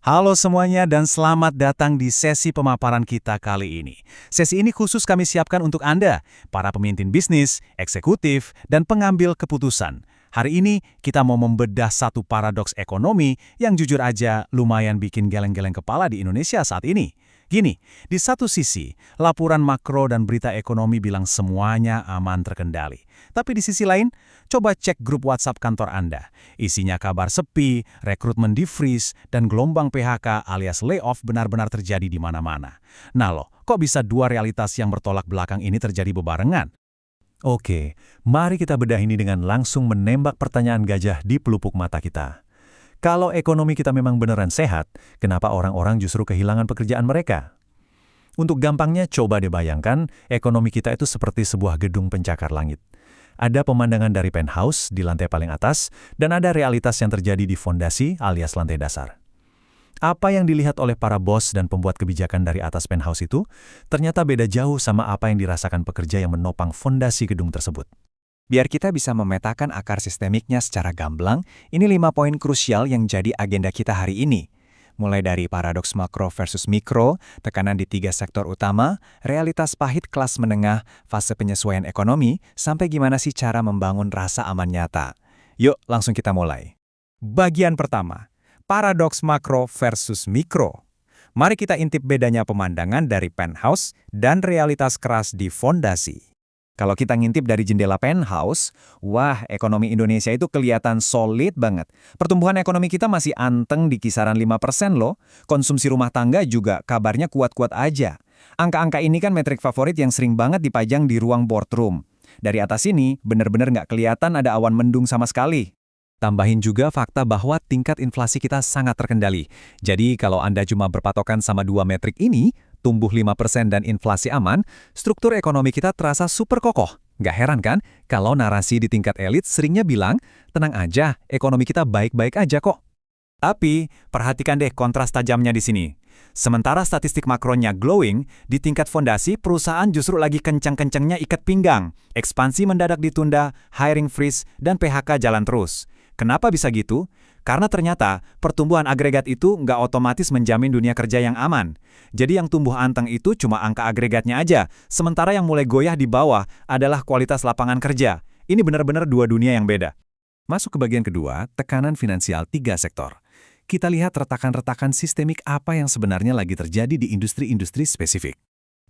Halo semuanya dan selamat datang di sesi pemaparan kita kali ini. Sesi ini khusus kami siapkan untuk Anda, para pemimpin bisnis, eksekutif, dan pengambil keputusan. Hari ini kita mau membedah satu paradoks ekonomi yang jujur aja lumayan bikin geleng-geleng kepala di Indonesia saat ini. Gini, di satu sisi, laporan makro dan berita ekonomi bilang semuanya aman terkendali. Tapi di sisi lain, coba cek grup WhatsApp kantor Anda. Isinya kabar sepi, rekrutmen di-freeze, dan gelombang PHK alias layoff benar-benar terjadi di mana-mana. Nah loh, kok bisa dua realitas yang bertolak belakang ini terjadi bebarengan? Oke, mari kita bedah ini dengan langsung menembak pertanyaan gajah di pelupuk mata kita. Kalau ekonomi kita memang beneran sehat, kenapa orang-orang justru kehilangan pekerjaan mereka? Untuk gampangnya, coba dibayangkan, ekonomi kita itu seperti sebuah gedung pencakar langit. Ada pemandangan dari penthouse di lantai paling atas, dan ada realitas yang terjadi di fondasi alias lantai dasar. Apa yang dilihat oleh para bos dan pembuat kebijakan dari atas penthouse itu, ternyata beda jauh sama apa yang dirasakan pekerja yang menopang fondasi gedung tersebut. Biar kita bisa memetakan akar sistemiknya secara gamblang, ini 5 poin krusial yang jadi agenda kita hari ini. Mulai dari paradoks makro versus mikro, tekanan di 3 sektor utama, realitas pahit kelas menengah, fase penyesuaian ekonomi, sampai gimana sih cara membangun rasa aman nyata. Yuk, langsung kita mulai. Bagian pertama, paradoks makro versus mikro. Mari kita intip bedanya pemandangan dari penthouse dan realitas keras di fondasi. Kalau kita ngintip dari jendela penthouse, wah, ekonomi Indonesia itu kelihatan solid banget. Pertumbuhan ekonomi kita masih anteng di kisaran 5% loh. Konsumsi rumah tangga juga kabarnya kuat-kuat aja. Angka-angka ini kan metrik favorit yang sering banget dipajang di ruang boardroom. Dari atas ini, benar-benar nggak kelihatan ada awan mendung sama sekali. Tambahin juga fakta bahwa tingkat inflasi kita sangat terkendali. Jadi kalau Anda cuma berpatokan sama 2 metrik ini, tumbuh 5% dan inflasi aman, struktur ekonomi kita terasa super kokoh. Nggak heran kan kalau narasi di tingkat elit seringnya bilang, tenang aja, ekonomi kita baik-baik aja kok. Tapi, perhatikan deh kontras tajamnya di sini. Sementara statistik makronya glowing, di tingkat fondasi perusahaan justru lagi kencang-kencangnya ikat pinggang. Ekspansi mendadak ditunda, hiring freeze, dan PHK jalan terus. Kenapa bisa gitu? Karena ternyata pertumbuhan agregat itu nggak otomatis menjamin dunia kerja yang aman. Jadi yang tumbuh anteng itu cuma angka agregatnya aja, sementara yang mulai goyah di bawah adalah kualitas lapangan kerja. Ini benar-benar dua dunia yang beda. Masuk ke bagian kedua, tekanan finansial 3 sektor. Kita lihat retakan-retakan sistemik apa yang sebenarnya lagi terjadi di industri-industri spesifik.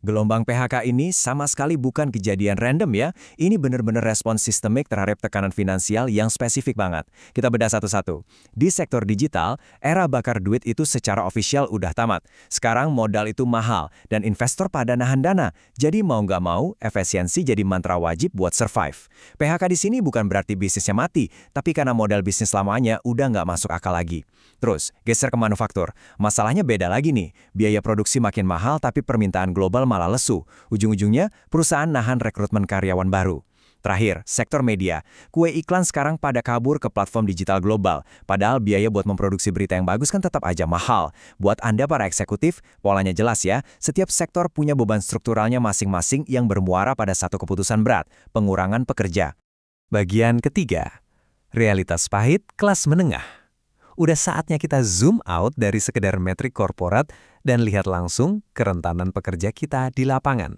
Gelombang PHK ini sama sekali bukan kejadian random ya. Ini benar-benar respons sistemik terhadap tekanan finansial yang spesifik banget. Kita bedah satu-satu. Di sektor digital, era bakar duit itu secara ofisial udah tamat. Sekarang modal itu mahal dan investor pada nahan dana. Jadi mau nggak mau, efisiensi jadi mantra wajib buat survive. PHK di sini bukan berarti bisnisnya mati, tapi karena modal bisnis lamanya udah nggak masuk akal lagi. Terus, geser ke manufaktur. Masalahnya beda lagi nih. Biaya produksi makin mahal tapi permintaan global malah lesu. Ujung-ujungnya, perusahaan nahan rekrutmen karyawan baru. Terakhir, sektor media. Kue iklan sekarang pada kabur ke platform digital global. Padahal biaya buat memproduksi berita yang bagus kan tetap aja mahal. Buat Anda para eksekutif, polanya jelas ya. Setiap sektor punya beban strukturalnya masing-masing yang bermuara pada satu keputusan berat, pengurangan pekerja. Bagian ketiga, realitas pahit kelas menengah. Udah saatnya kita zoom out dari sekedar metrik korporat dan lihat langsung kerentanan pekerja kita di lapangan.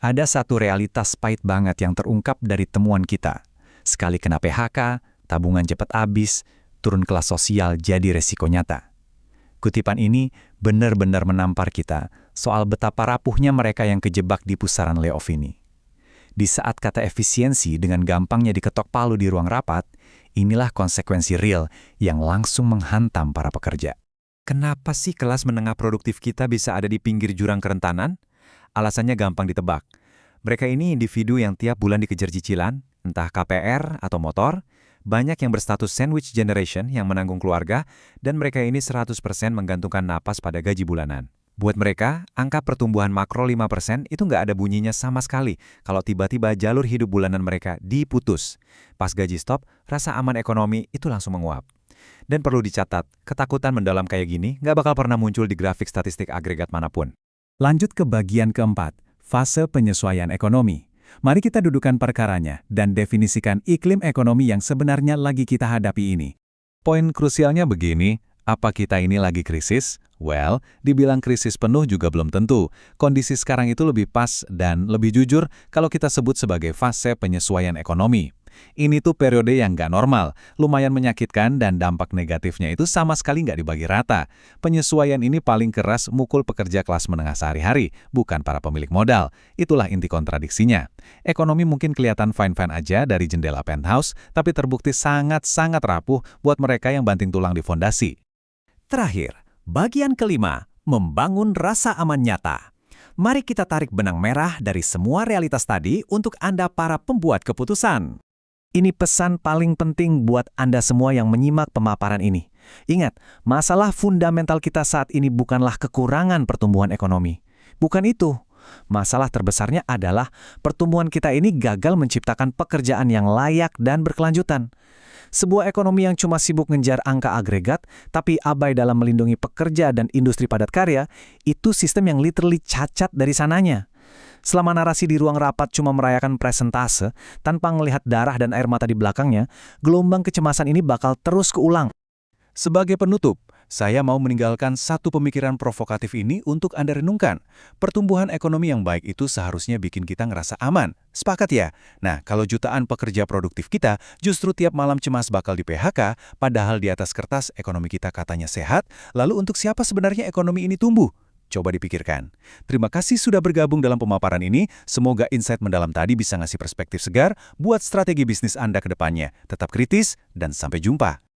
Ada satu realitas pahit banget yang terungkap dari temuan kita. Sekali kena PHK, tabungan cepat habis, turun kelas sosial jadi resiko nyata. Kutipan ini benar-benar menampar kita soal betapa rapuhnya mereka yang kejebak di pusaran layoff ini. Di saat kata efisiensi dengan gampangnya diketok palu di ruang rapat, inilah konsekuensi real yang langsung menghantam para pekerja. Kenapa sih kelas menengah produktif kita bisa ada di pinggir jurang kerentanan? Alasannya gampang ditebak. Mereka ini individu yang tiap bulan dikejar cicilan, entah KPR atau motor, banyak yang berstatus sandwich generation yang menanggung keluarga, dan mereka ini 100% menggantungkan napas pada gaji bulanan. Buat mereka, angka pertumbuhan makro 5% itu nggak ada bunyinya sama sekali kalau tiba-tiba jalur hidup bulanan mereka diputus. Pas gaji stop, rasa aman ekonomi itu langsung menguap. Dan perlu dicatat, ketakutan mendalam kayak gini nggak bakal pernah muncul di grafik statistik agregat manapun. Lanjut ke bagian keempat, fase penyesuaian ekonomi. Mari kita dudukan perkaranya dan definisikan iklim ekonomi yang sebenarnya lagi kita hadapi ini. Poin krusialnya begini, Apa kita ini lagi krisis? Well, dibilang krisis penuh juga belum tentu. Kondisi sekarang itu lebih pas dan lebih jujur kalau kita sebut sebagai fase penyesuaian ekonomi. Ini tuh periode yang nggak normal, lumayan menyakitkan dan dampak negatifnya itu sama sekali nggak dibagi rata. Penyesuaian ini paling keras mukul pekerja kelas menengah sehari-hari, bukan para pemilik modal. Itulah inti kontradiksinya. Ekonomi mungkin kelihatan fine-fine aja dari jendela penthouse, tapi terbukti sangat-sangat rapuh buat mereka yang banting tulang di fondasi. Terakhir, bagian kelima, membangun rasa aman nyata. Mari kita tarik benang merah dari semua realitas tadi untuk Anda para pembuat keputusan. Ini pesan paling penting buat Anda semua yang menyimak pemaparan ini. Ingat, masalah fundamental kita saat ini bukanlah kekurangan pertumbuhan ekonomi. Bukan itu. Masalah terbesarnya adalah pertumbuhan kita ini gagal menciptakan pekerjaan yang layak dan berkelanjutan. Sebuah ekonomi yang cuma sibuk ngejar angka agregat, tapi abai dalam melindungi pekerja dan industri padat karya, itu sistem yang literally cacat dari sananya. Selama narasi di ruang rapat cuma merayakan presentase, tanpa melihat darah dan air mata di belakangnya, gelombang kecemasan ini bakal terus keulang. Sebagai penutup, saya mau meninggalkan satu pemikiran provokatif ini untuk Anda renungkan. Pertumbuhan ekonomi yang baik itu seharusnya bikin kita ngerasa aman. Sepakat ya? Nah, kalau jutaan pekerja produktif kita justru tiap malam cemas bakal di PHK, padahal di atas kertas ekonomi kita katanya sehat, lalu untuk siapa sebenarnya ekonomi ini tumbuh? Coba dipikirkan. Terima kasih sudah bergabung dalam pemaparan ini. Semoga insight mendalam tadi bisa ngasih perspektif segar buat strategi bisnis Anda ke depannya. Tetap kritis dan sampai jumpa.